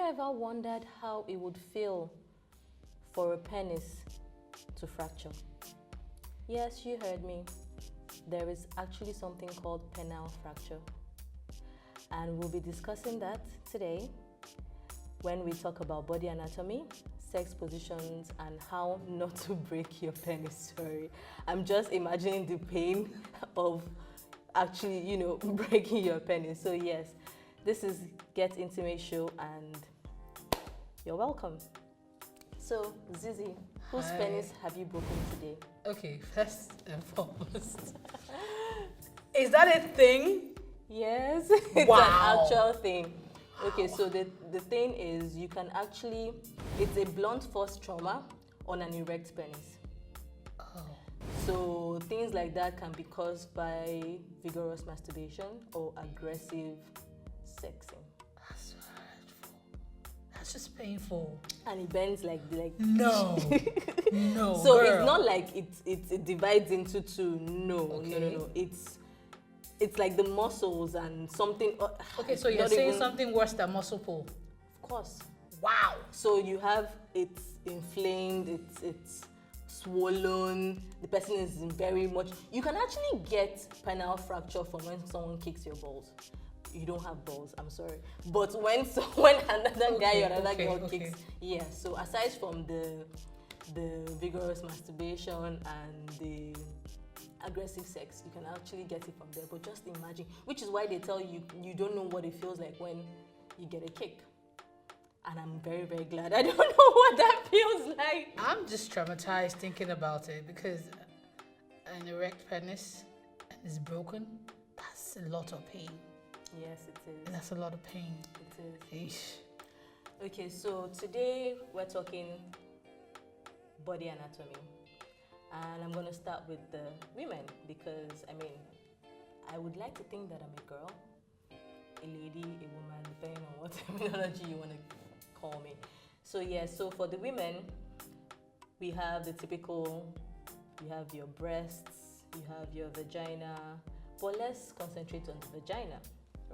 ever wondered how it would feel for a penis to fracture? Yes, you heard me. There is actually something called penile fracture. And we'll be discussing that today when we talk about body anatomy, sex positions, and how not to break your penis. Sorry. I'm just imagining the pain of actually, breaking your penis. So yes, this is Get Intimate Show and you're welcome. So, Zizi, whose penis have you broken today? Okay, first and foremost. Is that a thing? Yes, it's an actual thing. Okay, so the thing is, you can actually, it's a blunt force trauma on an erect penis. Oh. So things like that can be caused by vigorous masturbation or aggressive sexing. That's hurtful. That's just painful. And it bends like no, no. So girl. it's not like it divides into two. No, Okay. no. It's like the muscles and something. Okay, so you're saying something worse than muscle pull. Of course. Wow. So you have it's inflamed, it's swollen. The person is very much. You can actually get penile fracture from when someone kicks your balls. You don't have balls, I'm sorry. But when another guy or another girl kicks, yeah. So aside from the vigorous masturbation and the aggressive sex, you can actually get it from there. But just imagine, which is why they tell you you don't know what it feels like when you get a kick. And I'm very, very glad I don't know what that feels like. I'm just traumatized thinking about it because an erect penis is broken. That's a lot of pain. Yes, it is. That's a lot of pain. It is. Eesh. Okay, so today we're talking body anatomy. And I'm going to start with the women because, I would like to think that I'm a girl, a lady, a woman, depending on what terminology you want to call me. So, so for the women, we have the typical, you have your breasts, you have your vagina, but let's concentrate on the vagina,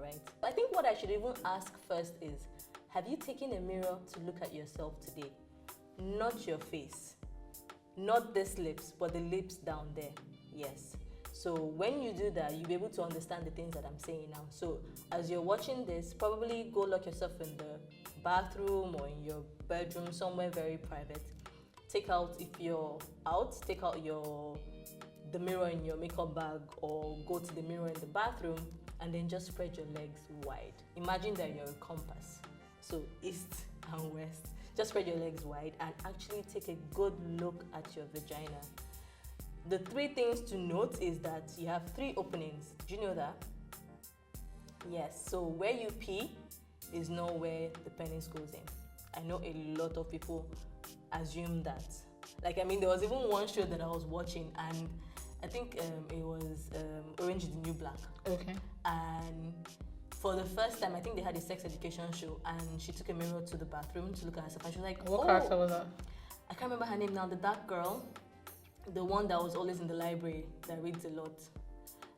right? I think what I should even ask first is, have you taken a mirror to look at yourself today? Not your face. Not this lips, but the lips down there. Yes. So when you do that, you'll be able to understand the things that I'm saying now. So as you're watching this, probably go lock yourself in the bathroom or in your bedroom, somewhere very private. Take out, if you're out, take out the mirror in your makeup bag or go to the mirror in the bathroom and then just spread your legs wide. Imagine that you're a compass. So east and west. Just spread your legs wide and actually take a good look at your vagina. The 3 things to note is that you have 3 openings. Do you know that? Yes, so where you pee is not where the penis goes in. I know a lot of people assume that. There was even one show that I was watching and I think it was Orange is the New Black. Okay. And for the first time, I think they had a sex education show and she took a mirror to the bathroom to look at herself and she was like, what character was that? I can't remember her name now, the dark girl, the one that was always in the library that reads a lot.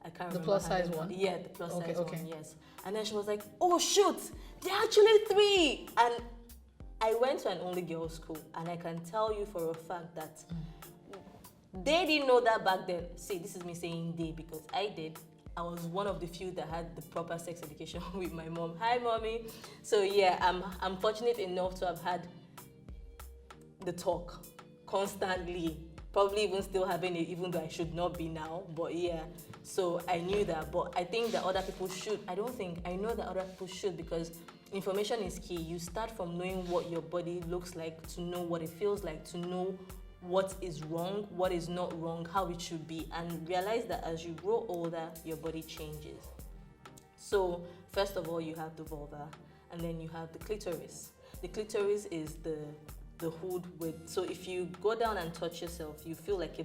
I can't remember. The plus size one? Yeah, the plus size one, yes. And then she was like, oh shoot, they're actually 3. And I went to an only girls school and I can tell you for a fact that they didn't know that back then. See, this is me saying they because I did. I was one of the few that had the proper sex education with my mom. Hi, mommy. So yeah, I'm fortunate enough to have had the talk constantly. Probably even still having it, even though I should not be now. But yeah, so I knew that. But I think that other people should. I know that other people should because information is key. You start from knowing what your body looks like to know what it feels like, to know what is wrong, what is not wrong, how it should be, and realize that as you grow older, your body changes. So first of all, you have the vulva, and then you have the clitoris. The clitoris is the hood with, so if you go down and touch yourself, you feel like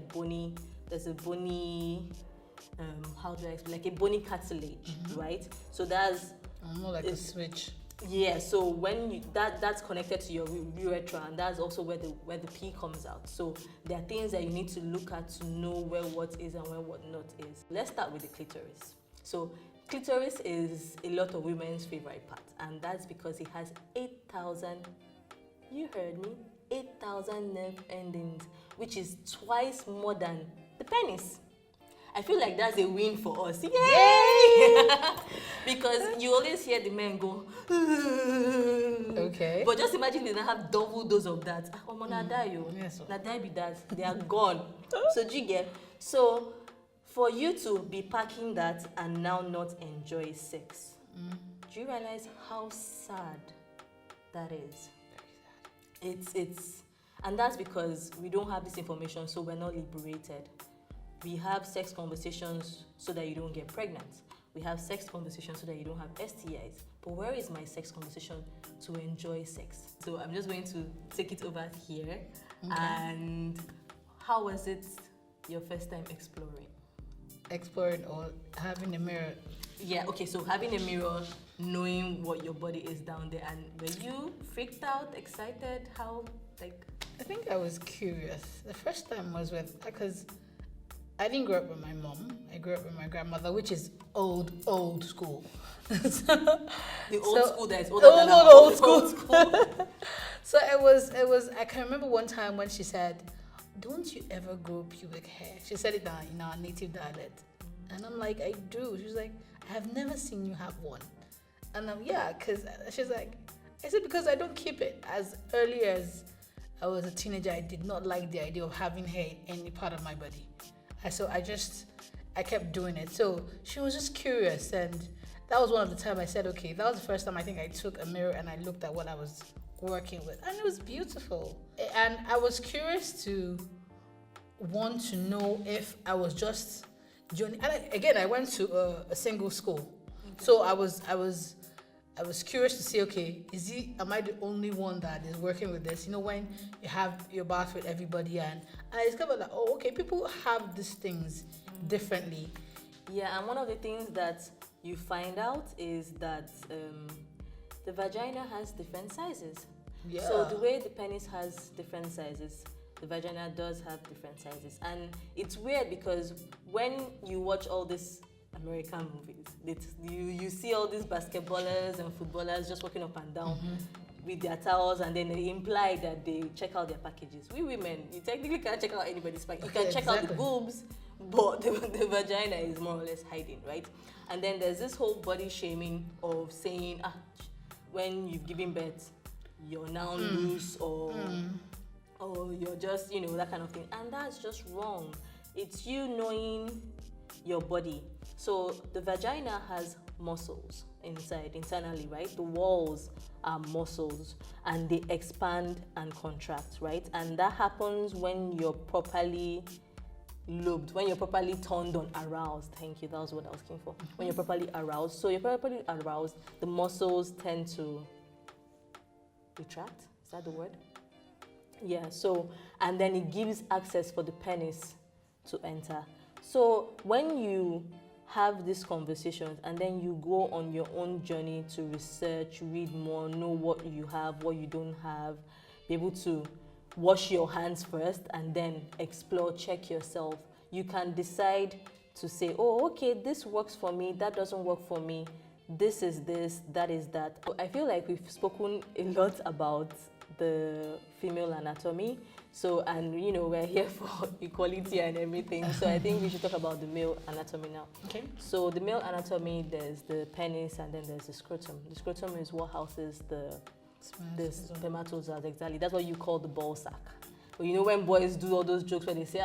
there's a bony, how do I explain, like a bony cartilage, right? So that's more like a switch. Yeah, so when that's connected to your urethra, and that's also where the pee comes out. So there are things that you need to look at to know where what is and where what not is. Let's start with the clitoris. So Clitoris is a lot of women's favorite part, and that's because it has 8,000, you heard me, 8,000 nerve endings, which is twice more than the penis. I feel like that's a win for us. Yay! Because you always hear the men go, Okay. but just imagine they don't have double dose of that. Oh, man, die you. Yes, sir. Na die be that. They are gone. So do you get? So for you to be packing that and now not enjoy sex, do you realize how sad that is? It's and that's because we don't have this information, so we're not liberated. We have sex conversations so that you don't get pregnant. We have sex conversations so that you don't have STIs. But where is my sex conversation to enjoy sex? So I'm just going to take it over here. Okay. And how was it your first time exploring? Exploring or having a mirror. Yeah, okay, so having a mirror, knowing what your body is down there, and were you freaked out, excited? How, like? I think I was curious. The first time was because I didn't grow up with my mom. I grew up with my grandmother, which is old school. The old school that is older than our old school. So it was. I can remember one time when she said, "Don't you ever grow pubic hair?" She said it in our native dialect, and I'm like, "I do." She's like, "I have never seen you have one," and I'm because she's like, I said because I don't keep it. As early as I was a teenager, I did not like the idea of having hair in any part of my body. So I kept doing it. So she was just curious, and that was one of the times I said, okay, that was the first time I think I took a mirror and I looked at what I was working with, and it was beautiful. And I was curious to want to know if I was just joining. And I went to a single school, so I was curious to see, okay, am I the only one that is working with this? You know, when you have your bath with everybody, and I discovered that, oh, okay, people have these things differently. Yeah, and one of the things that you find out is that the vagina has different sizes. Yeah. So the way the penis has different sizes, the vagina does have different sizes. And it's weird because when you watch all these American movies, you see all these basketballers and footballers just walking up and down with their towels, and then they imply that they check out their packages. We women, you technically can't check out anybody's package. You can check out the boobs, but the vagina is more or less hiding, right? And then there's this whole body shaming of saying, when you've given birth, you're now loose, or you're just, that kind of thing. And that's just wrong. It's you knowing your body. So the vagina has muscles internally, right? The walls are muscles, and they expand and contract, right? And that happens when you're properly lobed, when you're properly turned on, aroused. Thank you, that was what I was looking for. When you're properly aroused. So you're properly aroused, the muscles tend to retract. Is that the word? Yeah, so, and then it gives access for the penis to enter. So when you have these conversations and then you go on your own journey to research, read more, know what you have, what you don't have, be able to wash your hands first and then explore, check yourself. You can decide to say, oh, okay, this works for me, that doesn't work for me, this is this, that is that. I feel like we've spoken a lot about the female anatomy. So, and we're here for equality and everything. So I think we should talk about the male anatomy now. Okay. So the male anatomy, there's the penis and then there's the scrotum. The scrotum is what houses the spermatozoa, exactly. That's what you call the ball sack. But when boys do all those jokes where they say,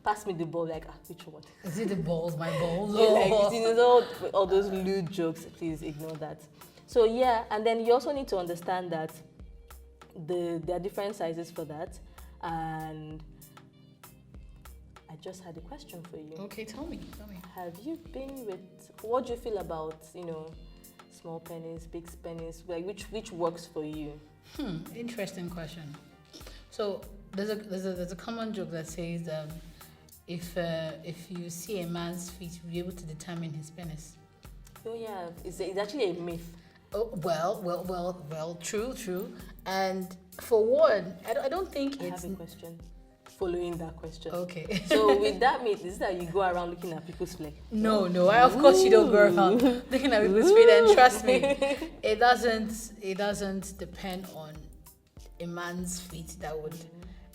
pass me the ball, like, which one? Is it the balls, my balls? Yeah, like, all those lewd jokes, please ignore that. So yeah, and then you also need to understand that there are different sizes for that. And I just had a question for you. Okay, tell me. Have you been with, what do you feel about, small penis, big penis, like which works for you? Interesting question. So there's a common joke that says if you see a man's feet, you'll be able to determine his penis. Oh yeah, it's actually a myth. Oh, well, true. And for one, I don't think I it's... have a question. following that question. Okay. So with that meat, is that you go around looking at people's flesh? No, I of course you don't go around looking at people's feet, and trust me, it doesn't depend on a man's feet. That would,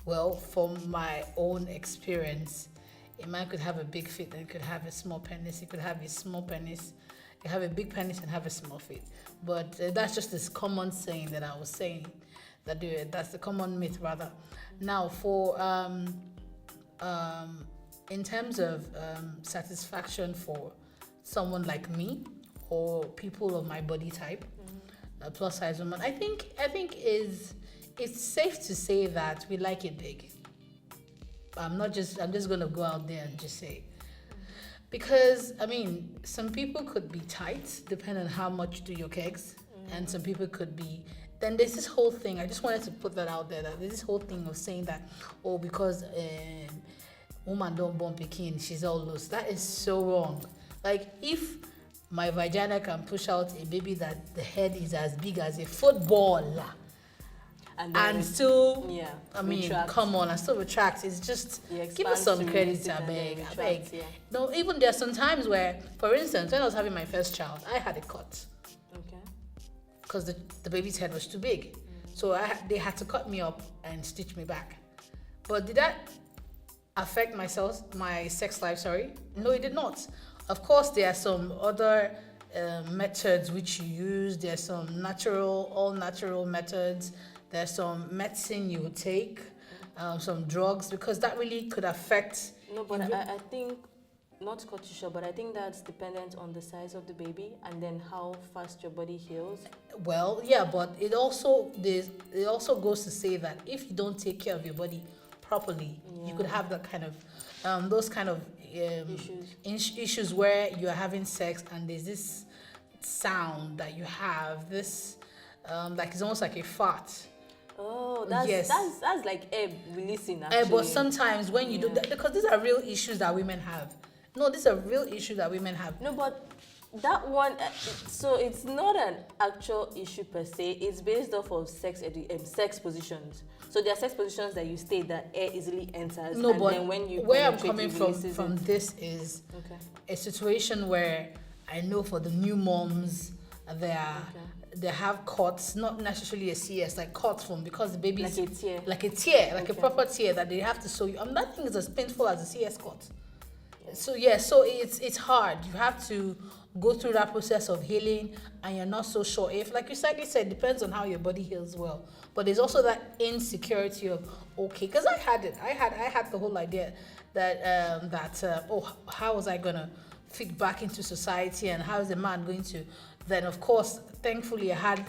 well, from my own experience, a man could have a big feet and could have a small penis. He could have a small penis, he have a big penis and have a small feet. But that's just this common saying that I was saying. That's the common myth rather. Now for in terms of satisfaction for someone like me or people of my body type, a plus size woman, I think it's safe to say that we like it big. I'm just gonna go out there and just say, because I mean, some people could be tight depending on how much you do your kegs, and some people could be. Then there's this whole thing. I just wanted to put that out there. That there's this whole thing of saying that, oh, because woman don't born pikin, she's all loose. That is so wrong. Like, if my vagina can push out a baby that the head is as big as a football, and still, yeah, I mean, retract. Come on, and still retract. It's just, give us some credit, I beg. Yeah. No, even there are some times where, for instance, when I was having my first child, I had a cut. Okay. Because the baby's head was too big. So they had to cut me up and stitch me back. But did that affect my sex life? Sorry? No, it did not. Of course, there are some other methods which you use. There's some all natural methods. There's some medicine you would take, some drugs, because that really could affect. No, but I think, not to cut you short, but I think that's dependent on the size of the baby and then how fast your body heals. Well, yeah, but it also goes to say that if you don't take care of your body properly, you could have that kind of those kind of issues where you're having sex and there's this sound that you have, this like it's almost like a fart. Oh, that's like air releasing actually. But sometimes when you do that, because these are real issues that women have. No, these are real issues that women have. No, but that one, so it's not an actual issue per se. It's based off of sex positions. So there are sex positions that you stay that air easily enters. No, and but then when you where I'm coming from this is okay. a situation where I know for the new moms, they have cuts, not necessarily a CS, like cuts from, because the baby's like a tear, like a proper tear that they have to sew you. That thing is as painful as a CS cut. So so it's hard. You have to go through that process of healing, and you're not so sure if, like you slightly said, it depends on how your body heals well. But there's also that insecurity of, okay, because I had it. I had the whole idea that how was I gonna fit back into society, and how is a man going to? Then of course, thankfully, I had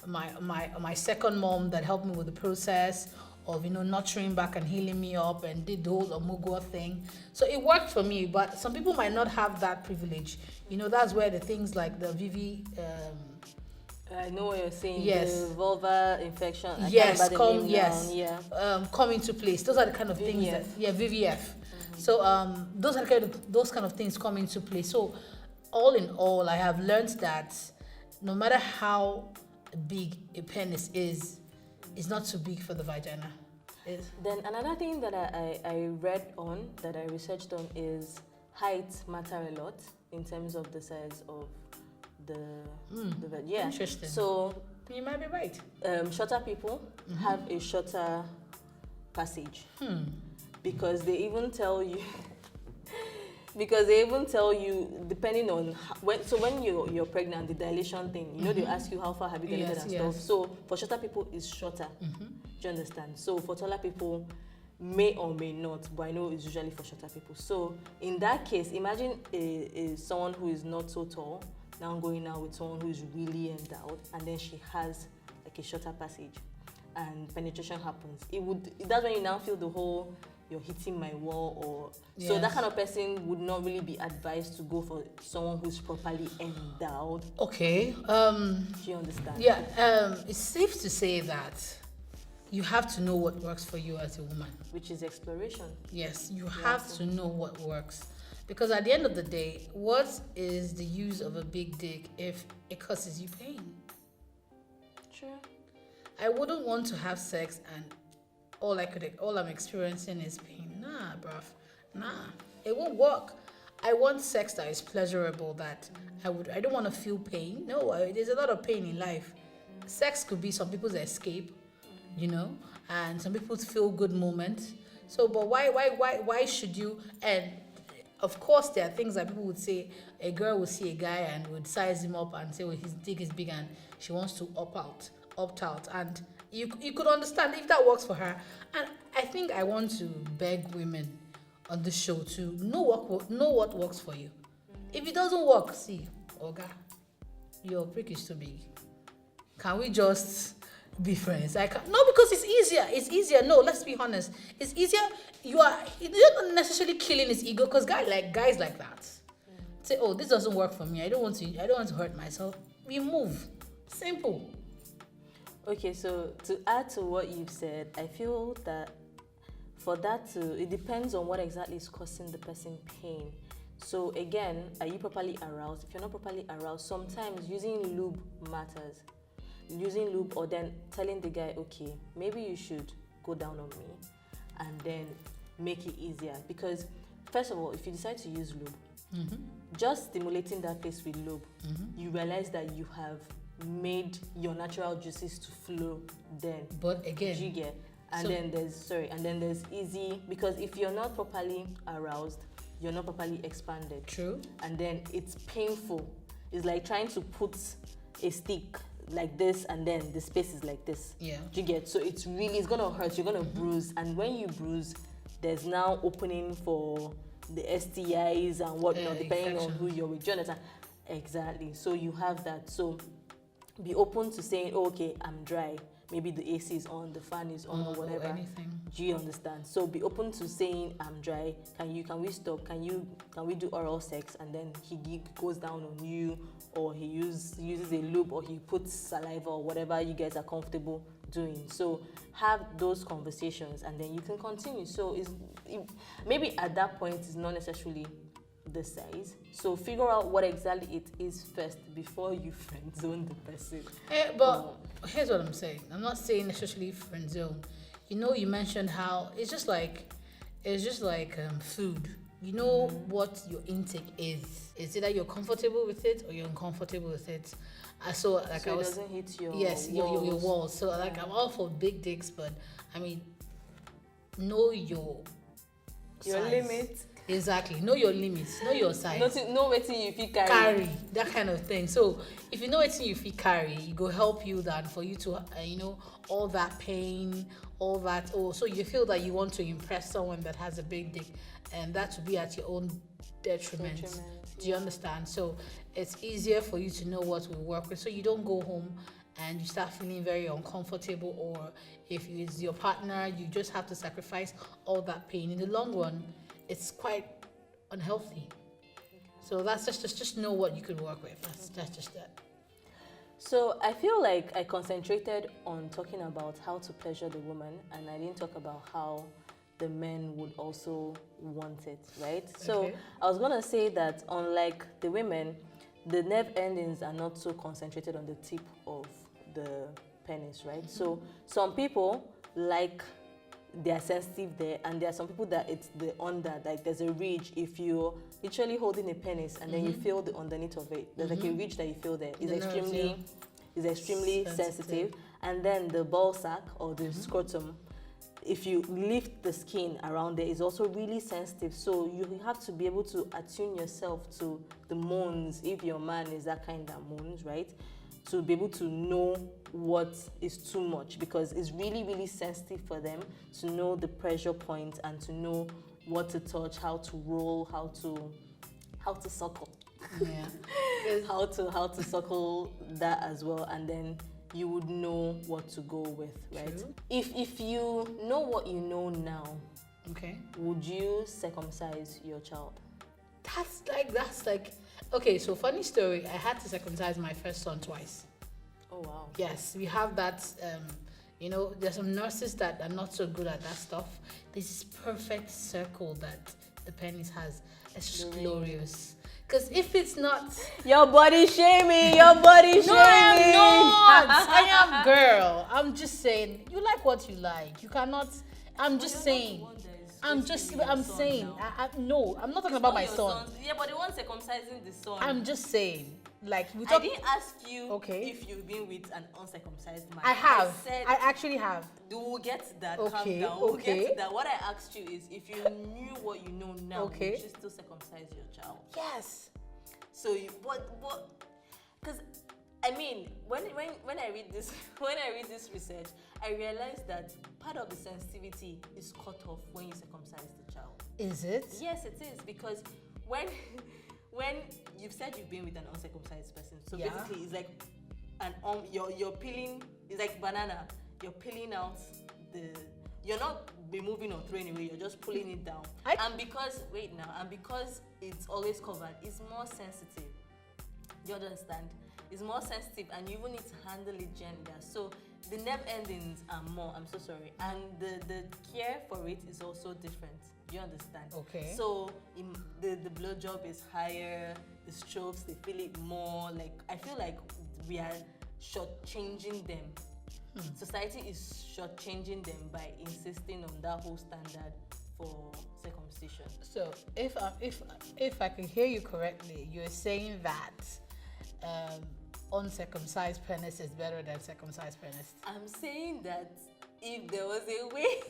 my second mom that helped me with the process of nurturing back and healing me up, and did the whole omugwo thing. So it worked for me, but some people might not have that privilege. That's where the things like the VV. I know what you're saying. Yes. The vulvar infection. Come into place. Those are the kind of VVF. things that VVF. So those kind of things come into play. So all in all, I have learned that no matter how big a penis is, it's not too big for the vagina. Then another thing that I read on, that I researched on, is height matter a lot in terms of the size of the Interesting. So you might be right. Shorter people have a shorter passage because they even tell you. Because they even tell you, depending on when you're pregnant, the dilation thing, they ask you how far have you dilated and stuff. So for shorter people, it's shorter. Do you understand? So for taller people, may or may not, but I know it's usually for shorter people. So in that case, imagine someone who is not so tall now going out with someone who is really endowed, and then she has like a shorter passage, and penetration happens. That's when you now feel the whole, you're hitting my wall, or so that kind of person would not really be advised to go for someone who's properly endowed. Okay. Do you understand? Yeah. It's safe to say that you have to know what works for you as a woman. Which is exploration. Yes, you have to know what works. Because at the end of the day, what is the use of a big dick if it causes you pain? True. I wouldn't want to have sex and all I'm experiencing is pain. Nah, bruv. Nah. It won't work. I want sex that is pleasurable, that I don't want to feel pain. No, there's a lot of pain in life. Sex could be some people's escape, and some people's feel good moment. So, but why should you? And of course, there are things that people would say. A girl would see a guy and would size him up and say, "Well, his dick is big," and she wants to opt out, and you could understand if that works for her. And I think I want to beg women on the show to know what works for you. If it doesn't work, see, Oga, your prick is too big. Can we just be friends? No, because it's easier. It's easier. No, let's be honest. It's easier. You're not necessarily killing his ego, because guys like that say, "Oh, this doesn't work for me. I don't want to hurt myself." We move. Simple. Okay, so to add to what you've said, I feel that it depends on what exactly is causing the person pain. So again, are you properly aroused? If you're not properly aroused, sometimes using lube matters. Using lube, or then telling the guy, okay, maybe you should go down on me, and then make it easier. Because first of all, if you decide to use lube, just stimulating that place with lube, you realize that you have made your natural juices to flow then. But again, you get, and then there's easy, because if you're not properly aroused, you're not properly expanded. True. And then it's painful. It's like trying to put a stick like this, and then the space is like this. Yeah. Do you get? So it's gonna hurt. You're gonna bruise, and when you bruise, there's now opening for the STIs and whatnot, depending on who you're with. Do you understand? Exactly. So you have that. So be open to saying, oh, okay, I'm dry. Maybe the AC is on, the fan is on, or whatever. Or anything. Do you understand? So be open to saying, I'm dry. Can we stop? Can we do oral sex? And then he goes down on you, or he uses a lube, or he puts saliva, or whatever you guys are comfortable doing. So have those conversations, and then you can continue. So maybe at that point it's not necessarily the size. So figure out what exactly it is first before you friend zone the person. But here's what I'm saying. I'm not saying necessarily friend zone. You mentioned how it's just like food. You know what your intake is. It's either you're comfortable with it or you're uncomfortable with it. So it doesn't hit your your walls. So I'm all for big dicks, but I mean, know your size. Limit. Exactly. Know your limits. Know your size. Know what you feel carry. That kind of thing. So if you know what you feel carry, it will help you than for you to all that pain, all that. Oh, so you feel that you want to impress someone that has a big dick, and that will be at your own detriment. Do you understand? So it's easier for you to know what will work with, so you don't go home and you start feeling very uncomfortable, or if it's your partner, you just have to sacrifice all that pain. In the long run, it's quite unhealthy. So that's just know what you could work with. That's just that. So I feel like I concentrated on talking about how to pleasure the woman, and I didn't talk about how the men would also want it, right? Okay. So I was gonna say that unlike the women, the nerve endings are not so concentrated on the tip of the penis, right? So some people like they are sensitive there, and there are some people that it's the under, like there's a ridge. If you're literally holding a penis and then you feel the underneath of it, there's like a ridge that you feel there. It's extremely sensitive. And then the ball sack or the scrotum, if you lift the skin around there, is also really sensitive. So you have to be able to attune yourself to the moans, if your man is that kind that moans, right? To be able to know what is too much, because it's really, really sensitive for them to know the pressure point and to know what to touch, how to roll, how to suckle. Yeah. how to suckle that as well, and then you would know what to go with, right? True. If you know what you know now, okay, would you circumcise your child? That's like okay, so funny story, I had to circumcise my first son twice. Oh wow. Yes, we have that there's some nurses that are not so good at that stuff. This is perfect circle that the penis has. It's just glorious. Because if it's not, Your body shaming. Your body shaming. no, I am not. I am girl. I'm just saying. You like what you like. You cannot. I'm just saying. I'm saying. No, I'm not talking about my son. Yeah, but the one circumcising the son. I'm just saying. Like we I talk. didn't ask you Okay. if you've been with an uncircumcised man. I have. said I actually have. we'll get to that. Okay, Calm down. We'll get okay. to that. What I asked you is if you knew what you know now, Okay. would you still circumcise your child? Yes. So you, but, because I mean, when I read this when I read this research, I realized that part of the sensitivity is cut off when you circumcise the child. Is it? Yes, it is, because when when you've said you've been with an uncircumcised person, so Yeah. basically it's like you're peeling. It's like banana. You're peeling out the. You're not removing or throwing away. You're just pulling it down. And because it's always covered, it's more sensitive. You understand? It's more sensitive, and you even need to handle it gently. So the nerve endings are more. I'm so sorry, and the care for it is also different. You understand? Okay. So the blowjob is higher. The strokes, they feel it more. Like I feel like we are shortchanging them. Society is shortchanging them by insisting on that whole standard for circumcision. So if I can hear you correctly, you're saying that uncircumcised penis is better than circumcised penis. I'm saying that if there was a way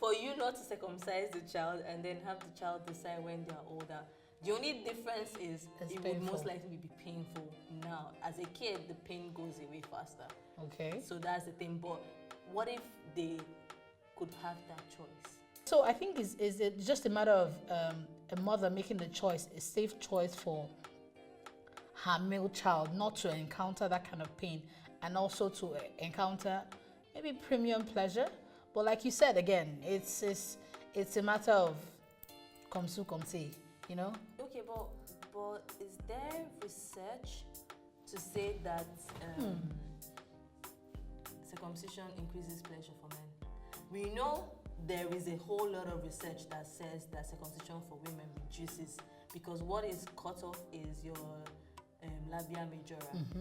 for you not to circumcise the child and then have the child decide when they are older, the only difference is It's it painful. would most likely be painful. Now, as a kid, the pain goes away faster. Okay. So that's the thing. But what if they could have that choice? So I think is it just a matter of a mother making the choice, a safe choice for her male child, not to encounter that kind of pain, and also to encounter maybe premium pleasure. But like you said again, it's a matter of come see, you know. Okay, but is there research to say that circumcision increases pleasure for men? We know there is a whole lot of research that says that circumcision for women reduces, because what is cut off is your labia majora,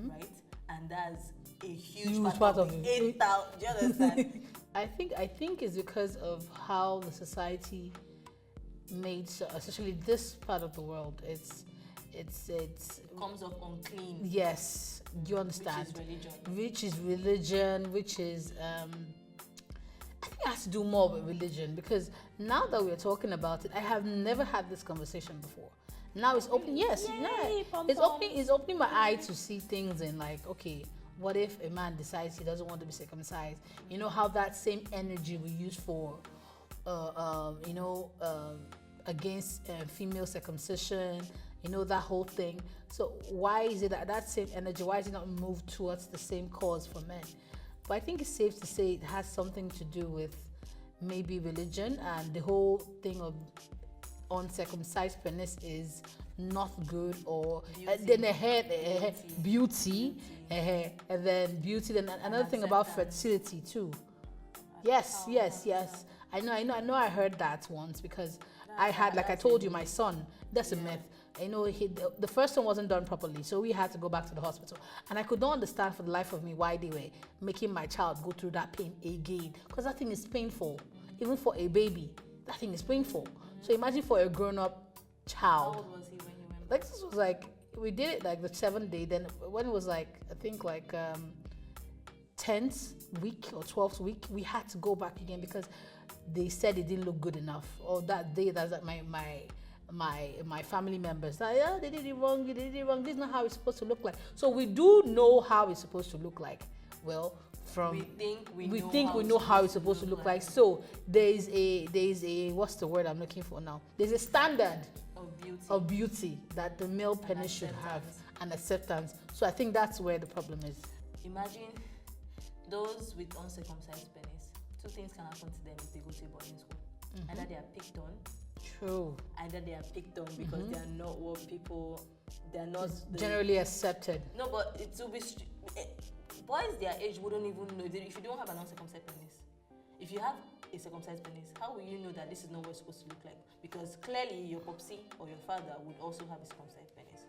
right? And that's a huge part of the 8,000. Do you understand? I think it's because of how the society made, especially this part of the world, it's Comes off unclean. yes, do you understand? Which is religion. Which is I think it has to do more with religion, because now that we're talking about it, I have never had this conversation before. Now it's open. Yes, Yay, it's opening my eye to see things in, like, okay, what if a man decides he doesn't want to be circumcised? You know how that same energy we use for against female circumcision, you know, that whole thing. So why is it that same energy, why is it not moved towards the same cause for men? But I think it's safe to say it has something to do with maybe religion, and the whole thing of uncircumcised penis is not good, or then beauty, and then beauty. Then another thing about fertility too. Yes. I know. I heard that once, because I had, like I told you, my son. That's a myth. I know the first one wasn't done properly, so we had to go back to the hospital, and I could not understand for the life of me why they were making my child go through that pain again, because that thing is painful. Even for a baby, that thing is painful. So imagine for a grown-up child. How old was he when you went? Like, this was like, we did it like the 7th day. Then when it was like, I think like 10th week or 12th week, we had to go back again, because they said it didn't look good enough. Or that day, that's like my family members, they did it wrong. This is not how it's supposed to look like. So we do know how it's supposed to look like. Well, we think we know how it's supposed to look like. So there's a what's the word I'm looking for now? There's a standard of beauty that the male penis should have, and acceptance. So I think that's where the problem is. Imagine those with uncircumcised penis. Two things can happen to them if they go to a boarding school. Either they are picked on. True. Either they are picked on because they are not what people. They are not generally accepted. No, but it will be. Boys their age wouldn't even know if you don't have an uncircumcised penis. If you have a circumcised penis, how will you know that this is not what it's supposed to look like? Because clearly your popsy or your father would also have a circumcised penis.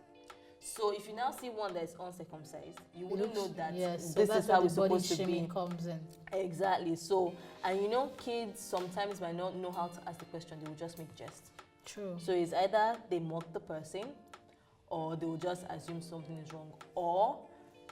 So if you now see one that is uncircumcised, you wouldn't know that yes, this so is that's how where it's the body supposed to be. shaming comes in. Exactly. So, and you know, kids sometimes might not know how to ask the question. They will just make jest. True. So it's either they mock the person, or they will just assume something is wrong, or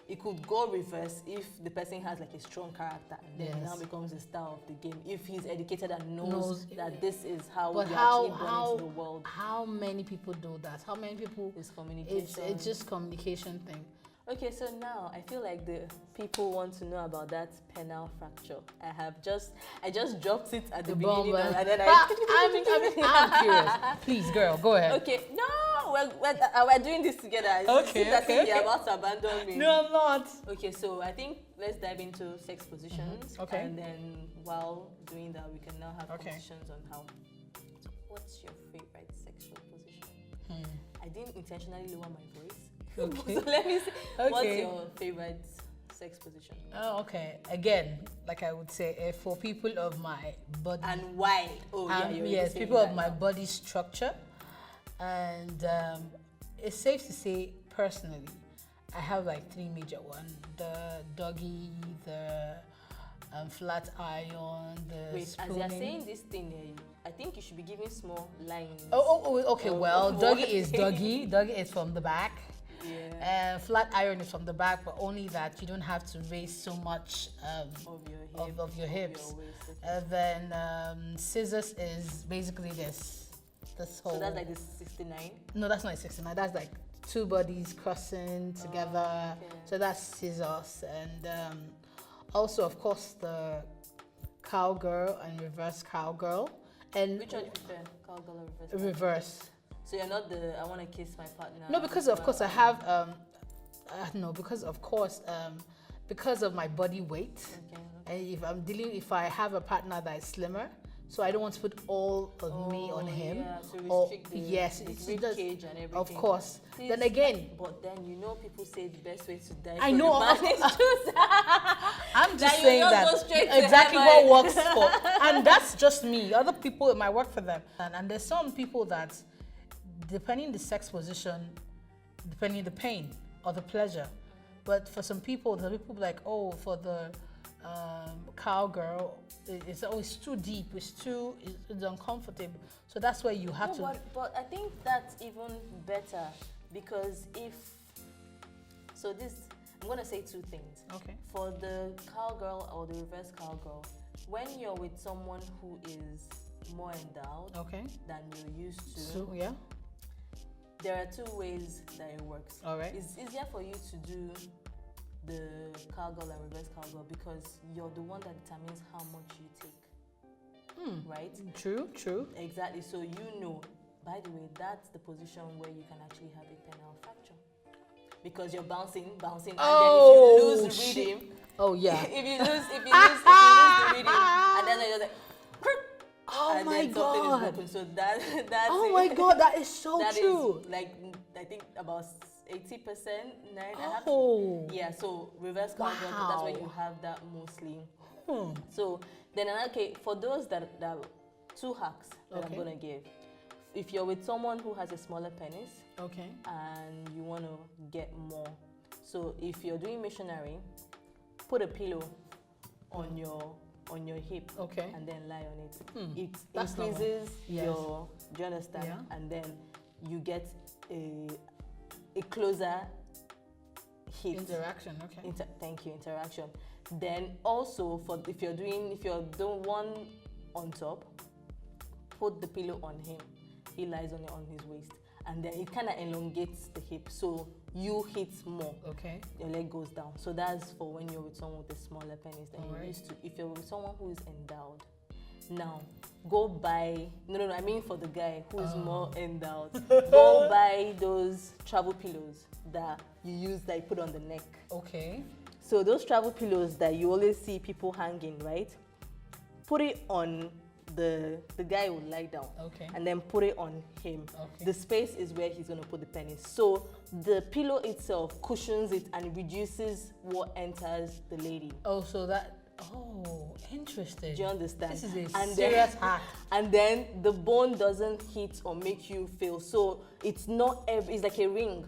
it could go reverse if the person has like a strong character, and then it now becomes the style of the game. If he's educated and knows that this is how you actually born into the world. How many people do that? How many people? It's communication. It's just communication thing. Okay, so now I feel like the people want to know about that penile fracture. I just dropped it at the beginning, and then I'm curious. Please, girl, go ahead. Okay, no, we're doing this together. Okay. You're about to abandon me. No, I'm not. Okay, so I think let's dive into sex positions. Okay. And then while doing that, we can now have conversations on how. So what's your favorite sexual position? I didn't intentionally lower my voice. Okay. So let me see. Okay. What's your favorite sex position? Oh, okay. Again, like I would say, for people of my body. And why? Oh, yeah, yes, people of my body structure. And it's safe to say, personally, I have like 3 major ones. The doggy, the flat iron, the Wait, spooning. as you're saying this thing, I think you should be giving small lines. Okay, well, doggy is doggy. Doggy is from the back. Yeah. Flat iron is from the back, but only that you don't have to raise so much of your hips. And then scissors is basically this whole. So that's like the 69? No, that's not a 69. That's like 2 bodies crossing together. Okay. So that's scissors. And also, of course, the cowgirl and reverse cowgirl. And which one do you prefer, cowgirl or reverse? Reverse. So you're not the I want to kiss my partner. No, because of course I have because of my body weight. Okay. And if I have a partner that is slimmer, so I don't want to put all of me on him. Yeah, to restrict the rib cage and everything. Of course. Please, then again. But then people say the best way to die. I know. I'm just saying that exactly what works for, and that's just me. Other people, it might work for them, and there's some people that, depending the sex position, depending the pain or the pleasure. But for some people, the people like, oh, for the cowgirl, it's always too deep, it's uncomfortable. So that's why you have to. But I think that's even better, because I'm gonna say 2 things. Okay. For the cowgirl or the reverse cowgirl, when you're with someone who is more endowed than you're used to. So, yeah. There are 2 ways that it works. All right. It's easier for you to do the cowgirl and reverse cowgirl because you're the one that determines how much you take. Right? True. Exactly. So by the way, that's the position where you can actually have a penile fracture. Because you're bouncing, and then if you lose the rhythm. Oh yeah. if you lose the rhythm, and then you're like, oh and my then God. something is broken. So that's oh my God, that is so that true. Is like I think about 80%, 9.5. Oh. Yeah, so reverse cowgirl, that's where you have that mostly. So then for those that 2 hacks that I'm gonna give. If you're with someone who has a smaller penis, and you want to get more, so if you're doing missionary, put a pillow on your hip, and then lie on it. It increases your. Do you understand? Yeah. And then you get a closer hit. Interaction. Thank you. Interaction. Then also if you're doing one on top, put the pillow on him. He lies on his waist, and then it kind of elongates the hip, so you hit more. Your leg goes down. So that's for when you're with someone with a smaller penis than you're used to. If you're with someone who is endowed, now go buy. No. I mean for the guy who is more endowed, go buy those travel pillows that you use that you put on the neck. So those travel pillows that you always see people hanging, right? Put it on. The guy will lie down, and then put it on him. The space is where he's going to put the penis. So the pillow itself cushions it and reduces what enters the lady. Oh, so that Oh, interesting. Do you understand? This is a And serious then, hack. and then the bone doesn't hit or make you feel. So it's not it's like a ring.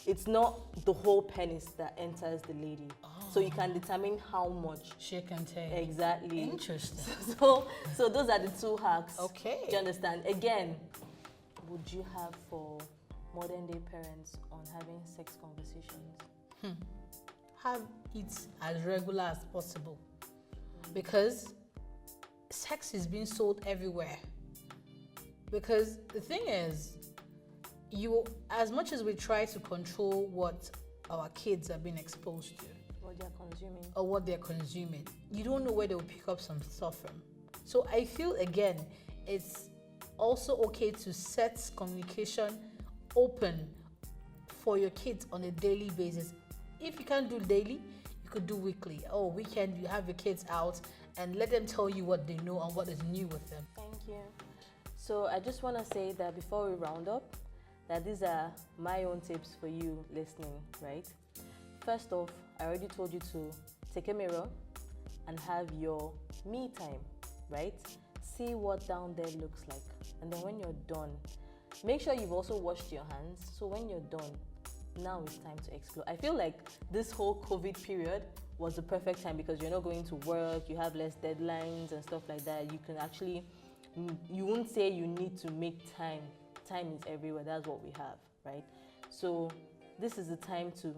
It's not the whole penis that enters the lady. So you can determine how much. She can take. Exactly. Interesting. So those are the two hacks. Okay. Do you understand? Again, would you have for modern day parents on having sex conversations? Have it as regular as possible, because sex is being sold everywhere. Because the thing is, as much as we try to control what our kids are being exposed to What they're consuming. or what they're consuming, you don't know where they'll pick up some stuff from. So I feel, again, it's also okay to set communication open for your kids on a daily basis. If you can't do daily, you could do weekly. Or weekend, you have your kids out and let them tell you what they know and what is new with them. Thank you. So I just want to say that before we round up, that these are my own tips for you listening, right? First off, I already told you to take a mirror and have your me time, right? See what down there looks like. And then when you're done, make sure you've also washed your hands. So when you're done, now it's time to explore. I feel like this whole COVID period was the perfect time because you're not going to work, you have less deadlines and stuff like that. You can actually, you won't say you need to make time. Time is everywhere. That's what we have, right? So this is the time to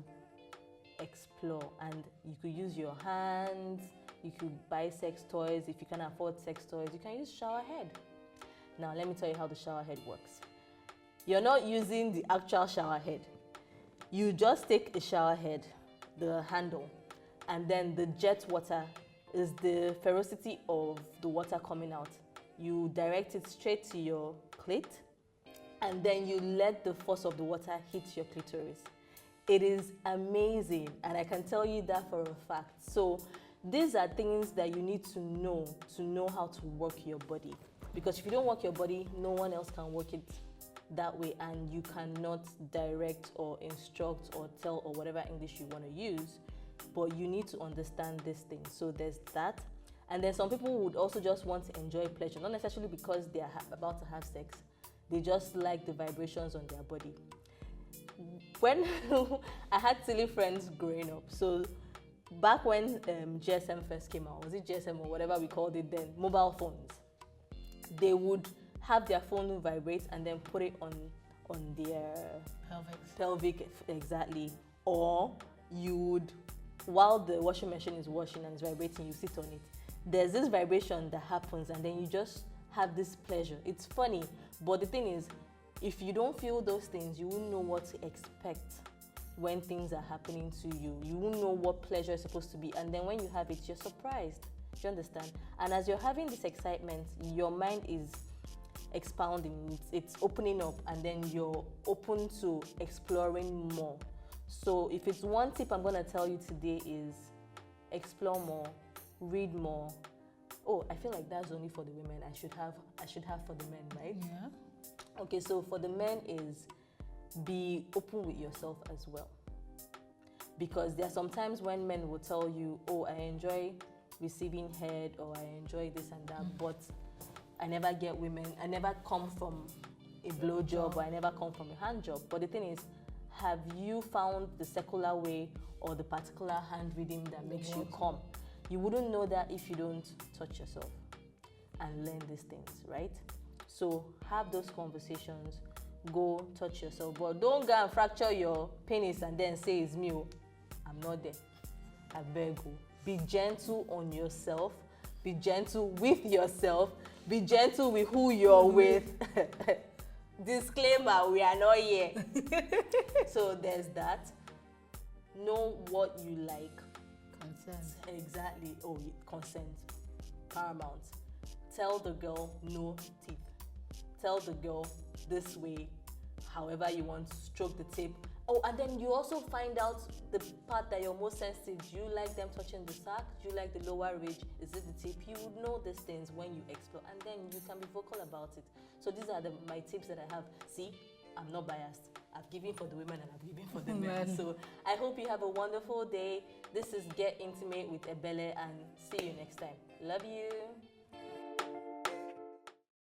explore, and you could use your hands, you could buy sex toys. If you can afford sex toys, you can use shower head. Now let me tell you how the shower head works. You're not using the actual shower head. You just take a shower head, the handle, and then the jet water is the ferocity of the water coming out. You direct it straight to your clit, and then you let the force of the water hit your clitoris. It is amazing, and I can tell you that for a fact. So these are things that you need to know how to work your body. Because if you don't work your body, no one else can work it that way, and you cannot direct or instruct or tell or whatever English you want to use, but you need to understand this thing. So there's that. And then some people would also just want to enjoy pleasure, not necessarily because they are about to have sex. They just like the vibrations on their body. When I had silly friends growing up, so back when GSM first came out, was it GSM or whatever we called it then, mobile phones, they would have their phone vibrate and then put it on their pelvic, exactly. Or you would, while the washing machine is washing and it's vibrating, you sit on it. There's this vibration that happens, and then you just have this pleasure. It's funny, but the thing is, if you don't feel those things, you won't know what to expect when things are happening to you. You won't know what pleasure is supposed to be, and then when you have it, you're surprised. Do you understand? And as you're having this excitement, your mind is expounding, it's opening up, and then you're open to exploring more. So if it's one tip I'm going to tell you today is explore more, read more. Oh, I feel like that's only for the women. I should have for the men, right? Yeah. Okay, so for the men is be open with yourself as well. Because there are some times when men will tell you, oh, I enjoy receiving head, or I enjoy this and that, but I never get women, I never come from a blow job, or I never come from a hand job. But the thing is, have you found the secular way or the particular hand reading that makes you come? You wouldn't know that if you don't touch yourself and learn these things, right? So have those conversations, go touch yourself, but don't go and fracture your penis and then say it's me. I'm not there. I beg you. Be gentle on yourself. Be gentle with yourself. Be gentle with who you're with. Disclaimer, we are not here. So there's that. Know what you like. Consent. Exactly. Oh, consent. Paramount. Tell the girl no teeth. Tell the girl this way, however you want to stroke the tip. Oh, and then you also find out the part that you're most sensitive. Do you like them touching the sack? Do you like the lower ridge? Is it the tip? You would know these things when you explore, and then you can be vocal about it. So these are my tips that I have. See, I'm not biased. I've given for the women and I've given for the men. Men. So I hope you have a wonderful day. This is Get Intimate with Ebele, and see you next time. Love you.